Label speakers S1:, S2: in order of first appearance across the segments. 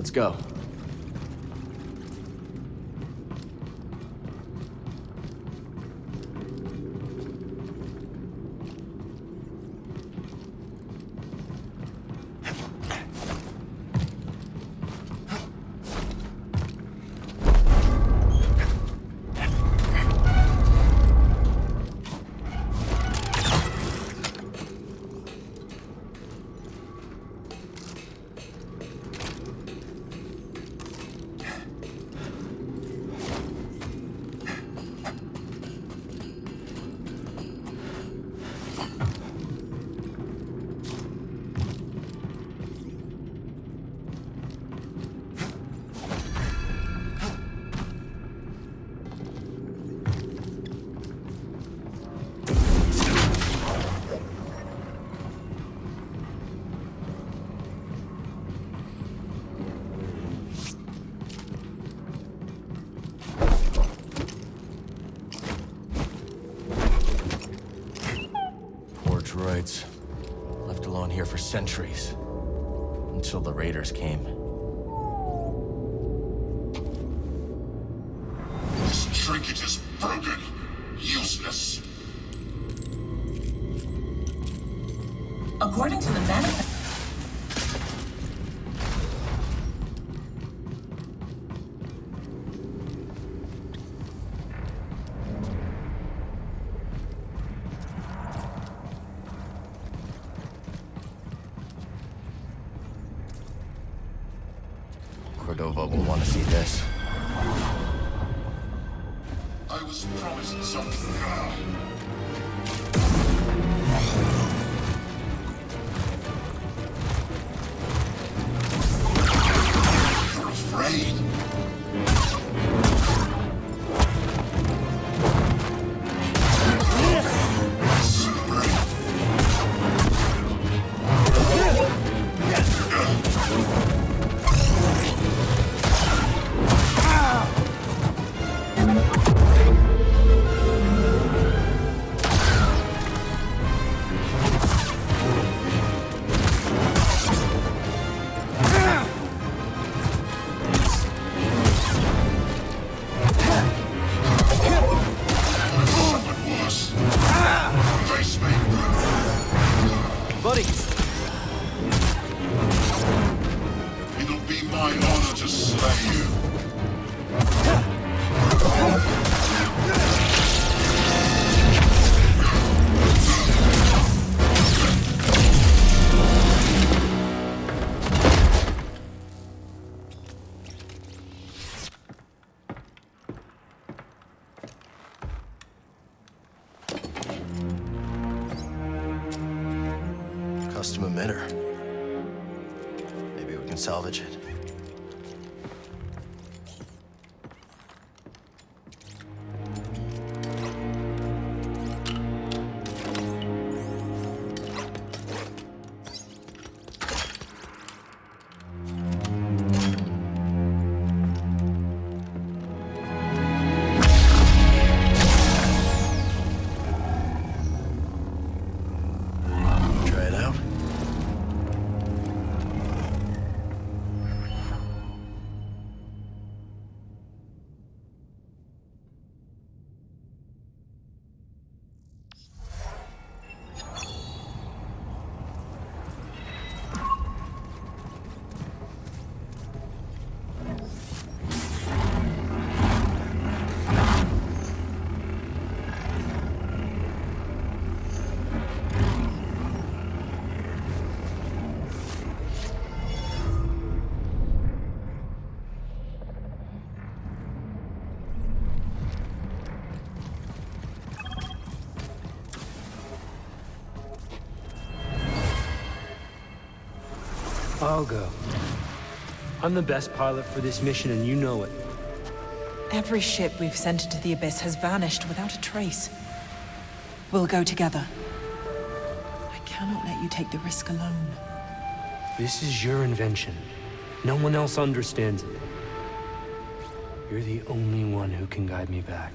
S1: Let's go. Droids. Left alone here for centuries. Until the Raiders came.
S2: This trinket is broken. Useless.
S3: According to the manifest.
S1: Cordova will want to see this.
S2: I was promised something. You're afraid.
S1: Buddy!
S2: It'll be my honor to slay you.
S1: Custom emitter. Maybe we can salvage it. Try it out.
S4: I'll go. I'm the best pilot for this mission, and you know it.
S5: Every ship we've sent into the Abyss has vanished without a trace. We'll go together. I cannot let you take the risk alone.
S4: This is your invention. No one else understands it. You're the only one who can guide me back.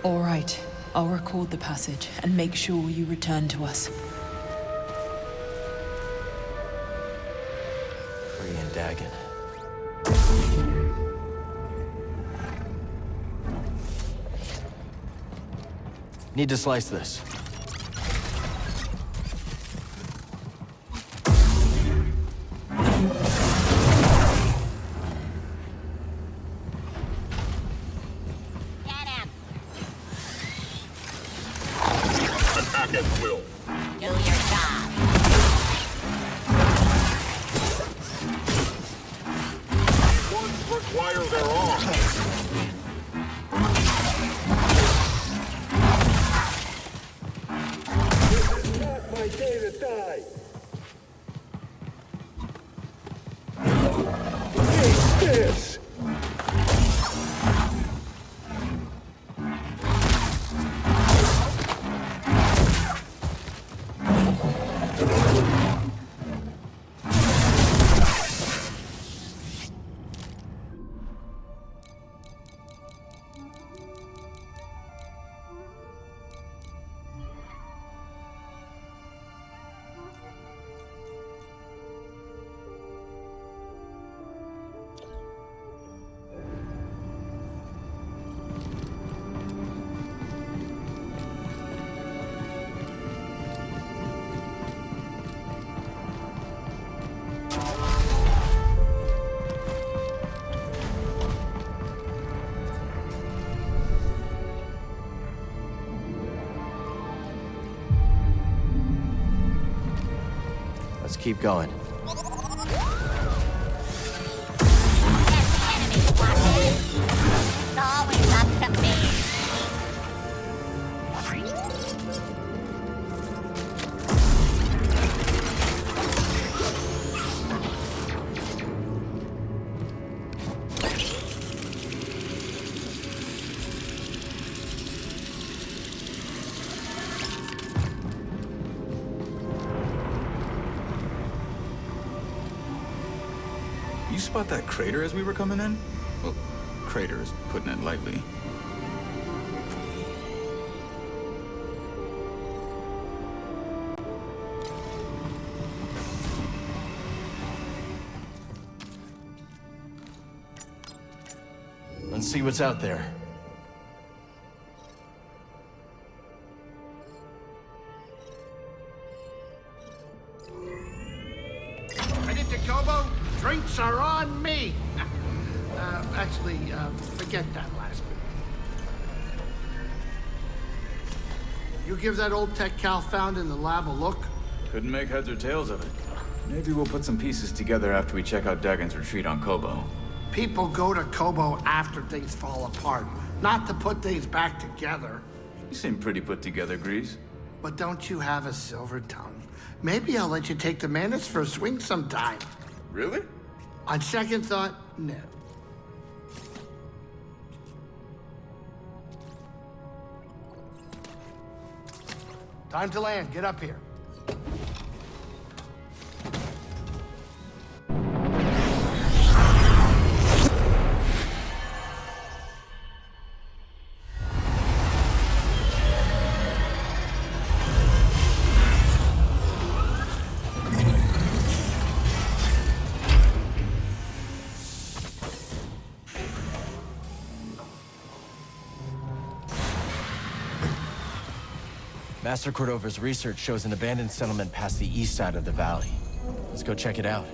S5: All right. I'll record the passage and make sure you return to us.
S1: Dagon. Need to slice this.
S2: Attack at will.
S3: Do your job.
S2: Ones require their arms. This is not my day to die. Take this!
S1: Let's keep going.
S3: There's the enemy watching. It's always up to me.
S6: You spot that crater as we were coming in? Well, crater is putting it lightly.
S1: Let's see what's out there.
S7: Headed to Kobo? Drinks are on me! Actually, forget that last bit. You give that old tech Cal found in the lab a look?
S6: Couldn't make heads or tails of it. Maybe we'll put some pieces together after we check out Dagon's retreat on Kobo.
S7: People go to Kobo after things fall apart, not to put things back together.
S6: You seem pretty put together, Grease.
S7: But don't you have a silver tongue? Maybe I'll let you take the Manus for a swing sometime.
S6: Really?
S7: On second thought, no. Time to land. Get up here.
S1: Master Cordova's research shows an abandoned settlement past the east side of the valley. Let's go check it out.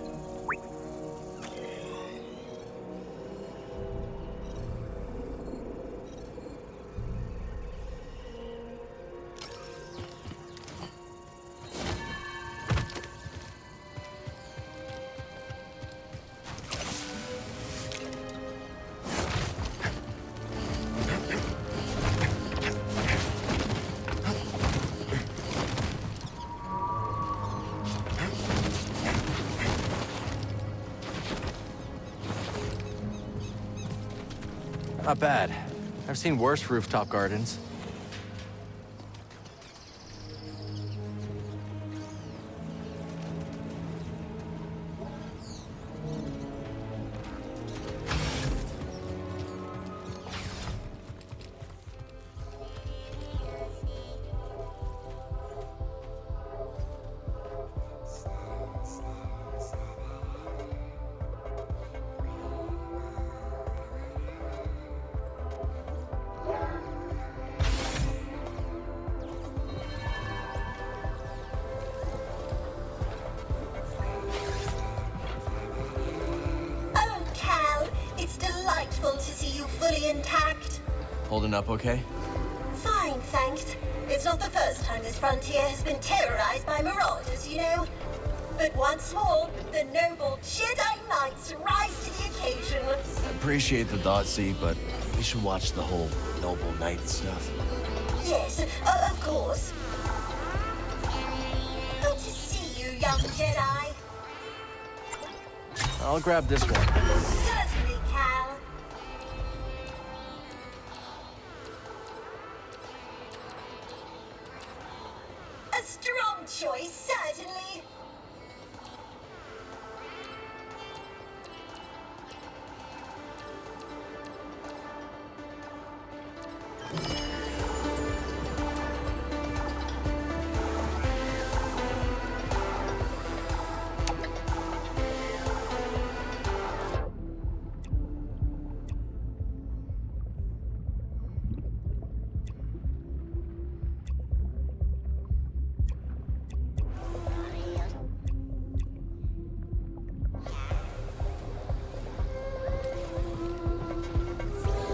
S1: Not bad. I've seen worse rooftop gardens.
S8: fully intact?
S1: Holding up okay?
S8: Fine, thanks. It's not the first time this frontier has been terrorized by marauders, you know. But once more, the noble Jedi Knights rise to the occasion.
S1: I appreciate the thought, see, but we should watch the whole noble knight stuff.
S8: Yes, of course. Good to see you, young Jedi.
S1: I'll grab this one.
S8: Certainly, Cal. A strong choice, certainly.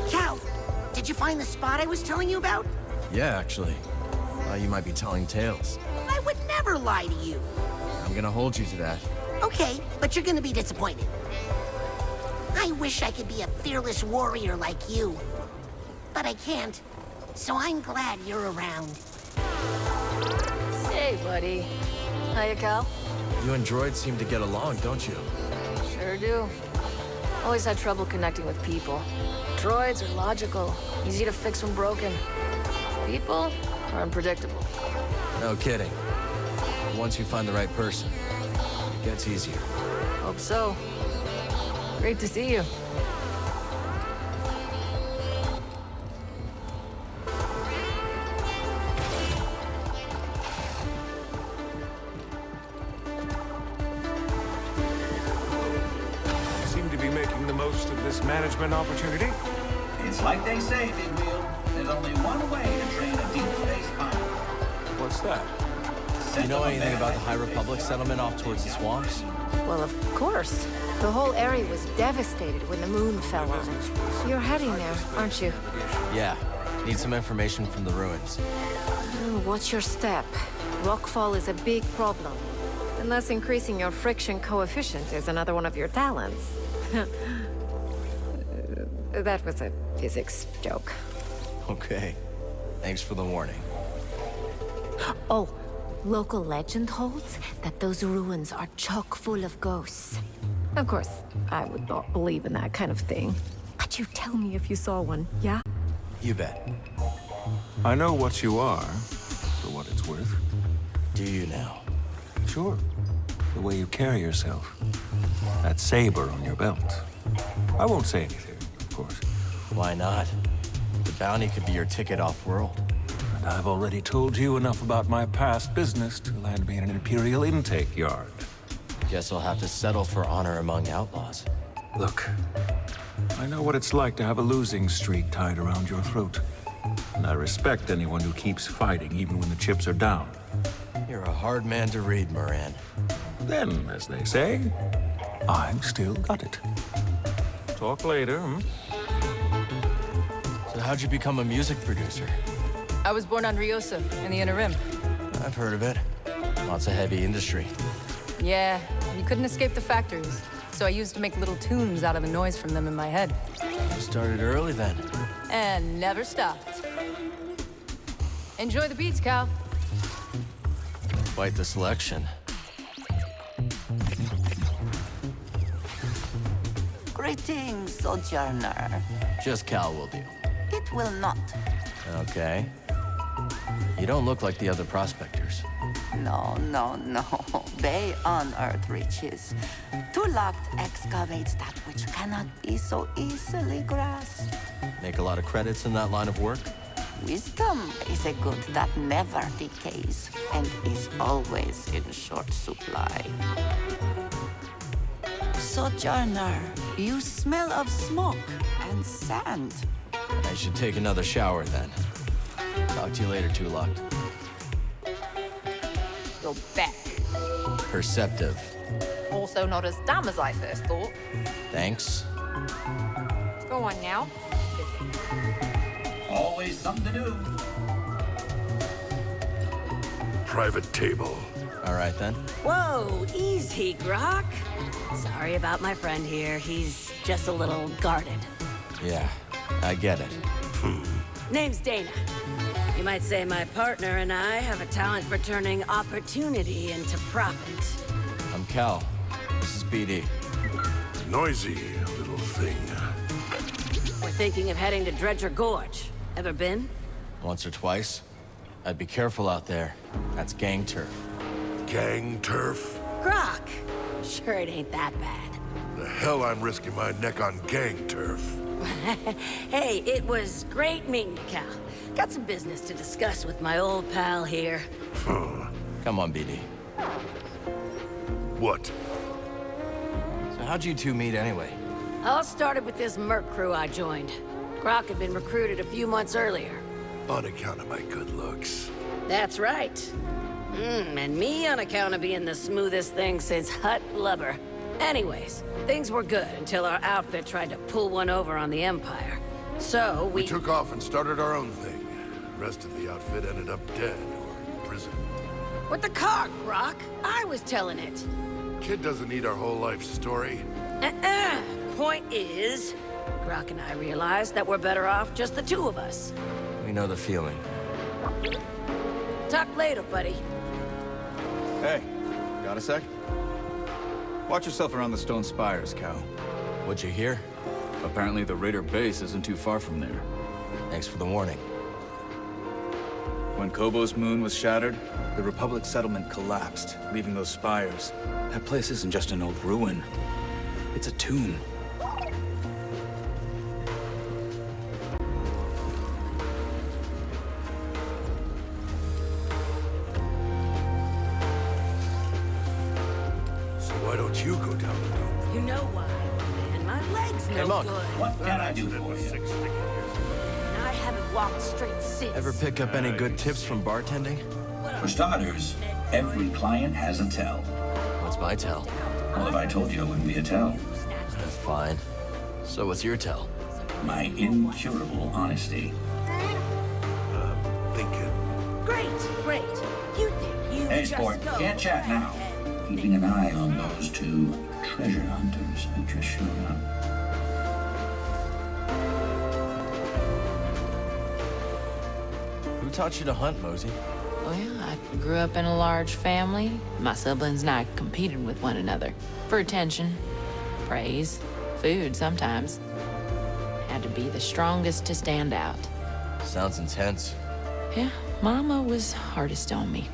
S7: Cal, did you find the spot I was telling you about?
S1: Yeah, actually. You might be telling tales.
S7: I would never lie to you.
S1: I'm gonna hold you to that.
S7: Okay, but you're gonna be disappointed. I wish I could be a fearless warrior like you. But I can't. So I'm glad you're around.
S9: Hey, buddy. Hiya, Cal.
S1: You and droids seem to get along, don't you?
S9: Sure do. Always had trouble connecting with people. Droids are logical, easy to fix when broken. People are unpredictable.
S1: No kidding. Once you find the right person, it gets easier.
S9: Hope so. Great to see you.
S10: Seem to be making the most of this management opportunity.
S11: It's like they say, Big Wheel. There's only one way to train a deep space pilot.
S10: What's that?
S1: You know anything about the High Republic settlement off towards the swamps?
S9: Well, of course. The whole area was devastated when the moon fell on it. You're heading there, aren't you?
S1: Yeah. Need some information from the ruins.
S9: What's your step? Rockfall is a big problem. Unless increasing your friction coefficient is another one of your talents. That was a physics joke.
S1: Okay. Thanks for the warning.
S9: Oh, local legend holds that those ruins are chock full of ghosts. Of course, I would not believe in that kind of thing. But you tell me if you saw one, yeah?
S1: You bet.
S10: I know what you are, for what it's worth.
S1: Do you now?
S10: Sure. The way you carry yourself. That saber on your belt. I won't say anything, of course.
S1: Why not? The bounty could be your ticket off-world.
S10: And I've already told you enough about my past business to land me in an Imperial intake yard.
S1: Guess I'll have to settle for honor among outlaws.
S10: Look, I know what it's like to have a losing streak tied around your throat. And I respect anyone who keeps fighting even when the chips are down.
S1: You're a hard man to read, Moran.
S10: Then, as they say, I've still got it. Talk later, hmm?
S1: So how'd you become a music producer?
S12: I was born on Riosa, in the Inner Rim.
S1: I've heard of it. Lots of heavy industry.
S12: Yeah, you couldn't escape the factories. So I used to make little tunes out of the noise from them in my head.
S1: You started early then.
S12: And never stopped. Enjoy the beats, Cal.
S1: Quite the selection.
S8: Greetings, Sojourner.
S1: Just Cal will do.
S8: It will not.
S1: Okay. You don't look like the other prospectors.
S8: No. They unearth riches. Tulakt excavates that which cannot be so easily grasped.
S1: Make a lot of credits in that line of work?
S8: Wisdom is a good that never decays and is always in short supply. Sojourner, you smell of smoke and sand.
S1: I should take another shower then. Talk to you later, Tulakt.
S12: You're back.
S1: Perceptive.
S12: Also not as dumb as I first thought.
S1: Thanks.
S12: Go on now. There's
S11: Always something to do.
S13: Private table.
S1: All right, then.
S14: Whoa, easy, Grok. Sorry about my friend here. He's just a little guarded.
S1: Yeah, I get it.
S14: Name's Dana. You might say my partner and I have a talent for turning opportunity into profit.
S1: I'm Cal. This is BD.
S13: Noisy little thing.
S14: We're thinking of heading to Dredger Gorge. Ever been?
S1: Once or twice. I'd be careful out there. That's gang turf.
S13: Gang turf?
S14: Grok! Sure it ain't that bad.
S13: The hell I'm risking my neck on gang turf.
S14: Hey, it was great meeting you, Cal. Got some business to discuss with my old pal here.
S1: Come on, BD.
S13: What?
S1: So how'd you two meet anyway?
S14: All started with this merc crew I joined. Grok had been recruited a few months earlier.
S13: On account of my good looks.
S14: That's right. And me on account of being the smoothest thing since Hut Blubber. Anyways, things were good until our outfit tried to pull one over on the Empire. So
S13: We took off and started our own thing. The rest of the outfit ended up dead or in prison.
S14: With the car, Grok. I was telling it.
S13: Kid doesn't need our whole life story.
S14: Point is, Grok and I realized that we're better off just the two of us.
S1: We know the feeling.
S14: Talk later, buddy.
S6: Hey, got a sec? Watch yourself around the stone spires, Cal.
S1: What'd you hear?
S6: Apparently the Raider base isn't too far from there.
S1: Thanks for the warning.
S6: When Kobo's moon was shattered, the Republic settlement collapsed, leaving those spires. That place isn't just an old ruin. It's a tomb.
S13: So why don't you go down the road?
S14: You know why, man. My leg's no
S1: Monk.
S14: good.
S11: What can I do for you?
S14: And I haven't walked straight since.
S1: Ever pick up any good tips from bartending?
S11: For starters, every client has a tell.
S1: What's my tell?
S11: Well, if I told you, it wouldn't be a tell.
S1: That's fine. So what's your tell?
S11: My incurable honesty.
S13: Thinking.
S14: Great. You think you
S11: Hey,
S14: just
S11: sport,
S14: go
S11: can't chat now.
S14: ahead.
S11: Keeping an eye on those two treasure hunters who just showed up.
S1: Who taught you to hunt, Mosey?
S15: Well, I grew up in a large family. My siblings and I competed with one another for attention, praise, food sometimes. Had to be the strongest to stand out.
S1: Sounds intense.
S15: Yeah, Mama was hardest on me.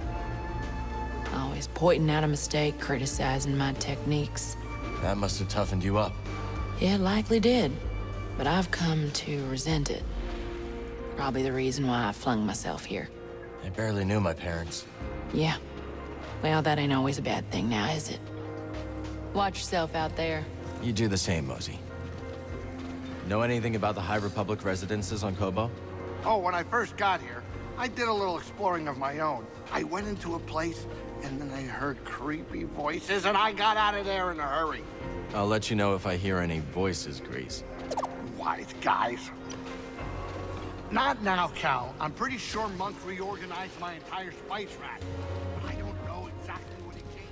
S15: Always pointing out a mistake, criticizing my techniques.
S1: That must have toughened you up.
S15: Yeah, it likely did. But I've come to resent it. Probably the reason why I flung myself here.
S1: I barely knew my parents.
S15: Yeah. Well, that ain't always a bad thing now, is it? Watch yourself out there.
S1: You do the same, Mosey. Know anything about the High Republic residences on Kobo?
S16: Oh, when I first got here, I did a little exploring of my own. I went into a place, and then I heard creepy voices, and I got out of there in a hurry.
S1: I'll let you know if I hear any voices, Grease.
S16: Wise guys. Not now, Cal. I'm pretty sure Monk reorganized my entire spice rack. But I don't know exactly what he came.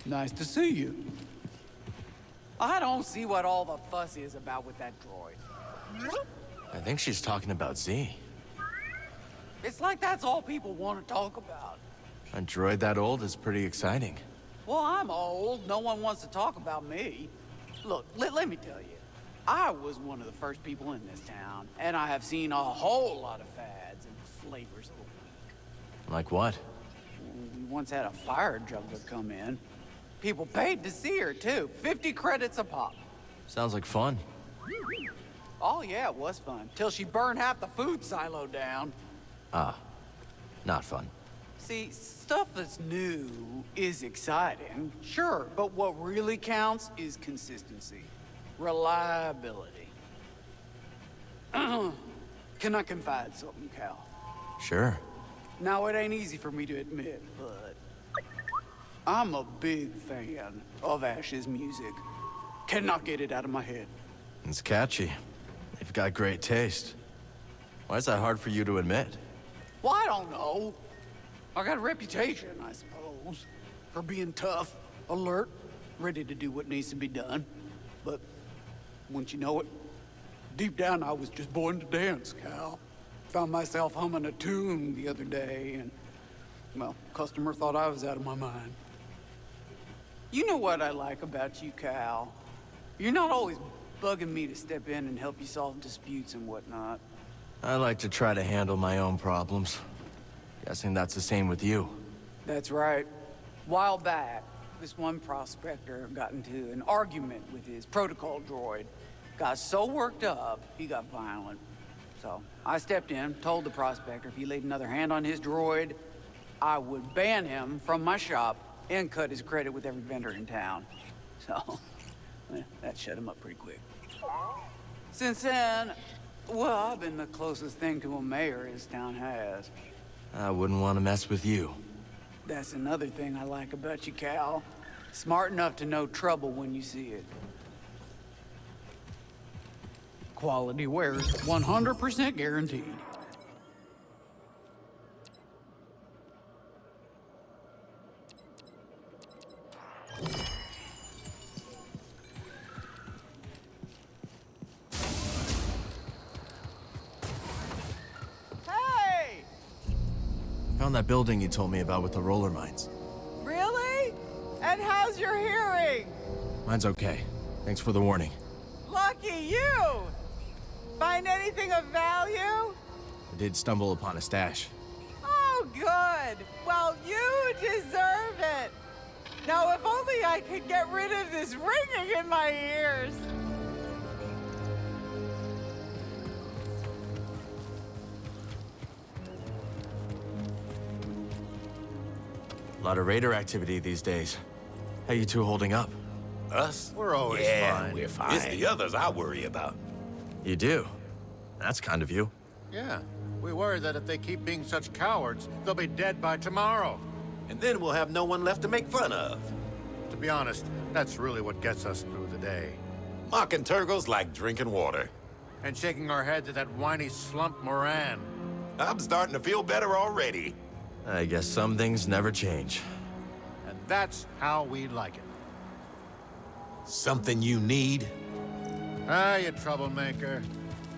S17: Nice to see you. I don't see what all the fuss is about with that droid.
S1: I think she's talking about Z.
S17: It's like that's all people want to talk about.
S1: A droid that old is pretty exciting.
S17: Well, I'm old. No one wants to talk about me. Look, let me tell you. I was one of the first people in this town, and I have seen a whole lot of fads and flavors of the week.
S1: Like what?
S17: We once had a fire juggler come in. People paid to see her, too. 50 credits a pop.
S1: Sounds like fun.
S17: Oh, yeah, it was fun. Till she burned half the food silo down.
S1: Ah, not fun.
S17: See, stuff that's new is exciting, sure, but what really counts is consistency. Reliability. Can I confide something, Cal?
S1: Sure.
S17: Now, it ain't easy for me to admit, but I'm a big fan of Ash's music. Cannot get it out of my head.
S1: It's catchy. You've got great taste. Why is that hard for you to admit?
S17: Well, I don't know. I got a reputation, I suppose, for being tough, alert, ready to do what needs to be done. But once you know it, deep down I was just born to dance, Cal. Found myself humming a tune the other day, and, well, customer thought I was out of my mind. You know what I like about you, Cal? You're not always bugging me to step in and help you solve disputes and whatnot.
S1: I like to try to handle my own problems. Guessing that's the same with you.
S17: That's right. While back, this one prospector got into an argument with his protocol droid. Got so worked up, he got violent. So I stepped in, told the prospector if he laid another hand on his droid, I would ban him from my shop and cut his credit with every vendor in town. So, that shut him up pretty quick. Since then, well, I've been the closest thing to a mayor his town has.
S1: I wouldn't want to mess with you.
S17: That's another thing I like about you, Cal. Smart enough to know trouble when you see it. Quality wares, 100% guaranteed.
S18: Hey!
S1: Found that building you told me about with the roller mines.
S18: Really? And how's your hearing?
S1: Mine's okay. Thanks for the warning.
S18: Lucky you! Find anything of value?
S1: I did stumble upon a stash.
S18: Oh, good. Well, you deserve it. Now, if only I could get rid of this ringing in my ears.
S1: A lot of raider activity these days. How you two holding up?
S13: Us? We're always fine.
S19: We're fine. It's the others I worry about.
S1: You do? That's kind of you.
S13: Yeah. We worry that if they keep being such cowards, they'll be dead by tomorrow.
S19: And then we'll have no one left to make fun of.
S13: To be honest, that's really what gets us through the day.
S19: Mocking Turgle's like drinking water.
S13: And shaking our heads at that whiny slump Moran.
S19: I'm starting to feel better already.
S1: I guess some things never change.
S13: And that's how we like it.
S19: Something you need?
S13: Ah, you troublemaker.